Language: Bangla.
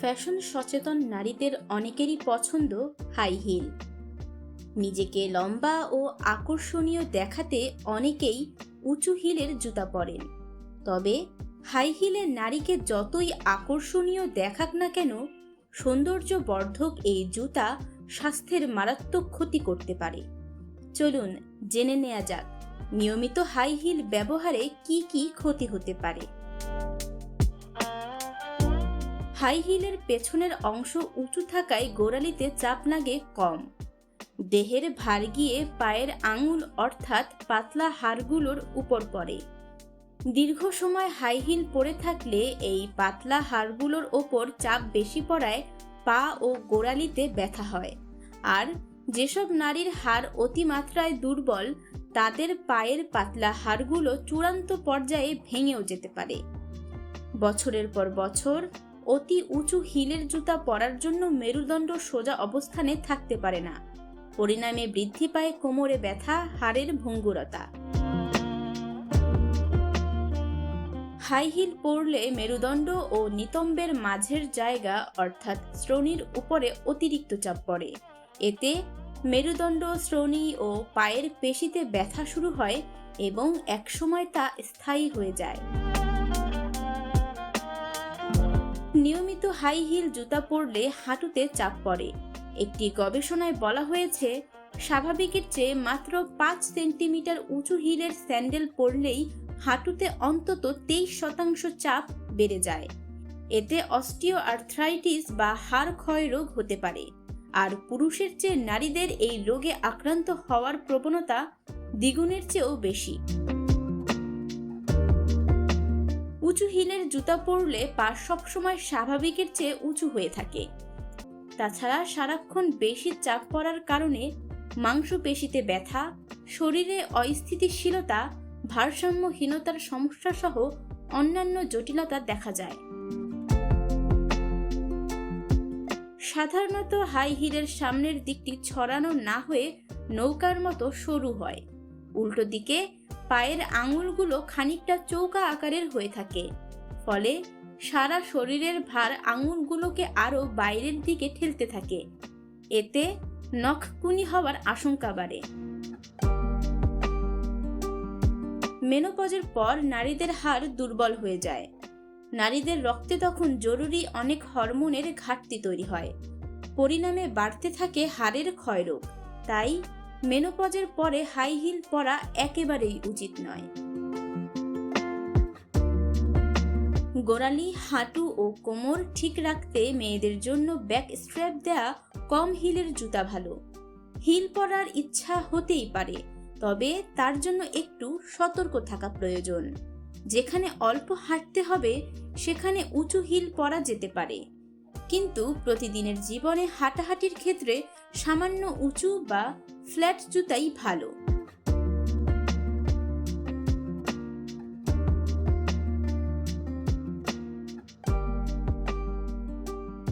ফ্যাশন সচেতন নারীদের অনেকেরই পছন্দ হাই হিল। নিজেকে লম্বা ও আকর্ষণীয় দেখাতে অনেকেই উঁচু হিলের জুতা পরেন। তবে হাই হিলের নারীকে যতই আকর্ষণীয় দেখাক না কেন, সৌন্দর্যবর্ধক এই জুতা স্বাস্থ্যের মারাত্মক ক্ষতি করতে পারে। চলুন জেনে নেওয়া যাক নিয়মিত হাই হিল ব্যবহারে কি কি ক্ষতি হতে পারে। হাই হিলের পেছনের অংশ উঁচু থাকায় গোড়ালিতে চাপ লাগে কম। দেহের ভার গিয়ে পায়ের আঙুল অর্থাৎ পাতলা হাড়গুলোর উপর পড়ে। দীর্ঘ সময় হাই হিল পরে থাকলে এই পাতলা হাড়গুলোর ওপর চাপ বেশি পড়ায় পা ও গোড়ালিতে ব্যথা হয়। আর যেসব নারীর হাড় অতিমাত্রায় দুর্বল, তাদের পায়ের পাতলা হাড়গুলো চূড়ান্ত পর্যায়ে ভেঙেও যেতে পারে। বছরের পর বছর অতি উঁচু হিলের জুতা পরার জন্য মেরুদণ্ড সোজা অবস্থানে থাকতে পারে না। পরিণামে বৃদ্ধি পায় কোমরে ব্যথা, হাড়ের ভঙ্গুরতা। হাই হিল পরলে মেরুদণ্ড ও নিতম্বের মাঝের জায়গা অর্থাৎ শ্রোণির উপরে অতিরিক্ত চাপ পড়ে। এতে মেরুদণ্ড, শ্রোণি ও পায়ের পেশিতে ব্যথা শুরু হয় এবং একসময় তা স্থায়ী হয়ে যায়। নিয়মিত হাই হিল জুতা পরলে হাঁটুতে চাপ পড়ে। একটি গবেষণায় বলা হয়েছে, স্বাভাবিকের চেয়ে মাত্র 5 সেন্টিমিটার উঁচু হিলের স্যান্ডেল পরলেই হাঁটুতে অন্তত 23% চাপ বেড়ে যায়। এতে অস্টিও আর্থ্রাইটিস বা হাড় ক্ষয় রোগ হতে পারে। আর পুরুষের চেয়ে নারীদের এই রোগে আক্রান্ত হওয়ার প্রবণতা দ্বিগুণের চেয়েও বেশি। উঁচু হিলের জুতা পরলে পা সবসময় স্বাভাবিকের চেয়ে উঁচু হয়ে থাকে। তাছাড়া সারাক্ষণ বেশি চাপ পড়ার কারণে মাংসপেশিতে ব্যথা, শরীরে অস্থিতিশীলতা, ভারসাম্যহীনতার সমস্যা সহ অন্যান্য জটিলতা দেখা যায়। সাধারণত হাই হিলের সামনের দিকটি ছড়ানো না হয়ে নৌকার মতো সরু হয়। উল্টো দিকে পায়ের আঙুলগুলো খানিকটা চৌকা আকারের হয়ে থাকে। ফলে সারা শরীরের ভার আঙুলগুলোকে আরো বাইরের দিকে ঠেলতে থাকে। এতে নখকুনি হওয়ার আশঙ্কা বাড়ে। মেনোপজের পর নারীদের হাড় দুর্বল হয়ে যায়। নারীদের রক্তে তখন জরুরি অনেক হরমোনের ঘাটতি তৈরি হয়। পরিণামে বাড়তে থাকে হাড়ের ক্ষয়রোগ। তাই মেনোপজের পরে হাই হিল পরা একেবারেই উচিত নয়। গোড়ালি, হাঁটু ও কোমর ঠিক রাখতে মেয়েদের জন্য ব্যাক স্ট্র্যাপ দেয়া কম হিলের জুতা ভালো। হিল পরার ইচ্ছা হতেই পারে, তবে তার জন্য একটু সতর্ক থাকা প্রয়োজন। যেখানে অল্প হাঁটতে হবে সেখানে উঁচু হিল পরা যেতে পারে, কিন্তু প্রতিদিনের জীবনে হাঁটাহাঁটির ক্ষেত্রে সামান্য উঁচু বা ফ্ল্যাট জুতাই ভালো।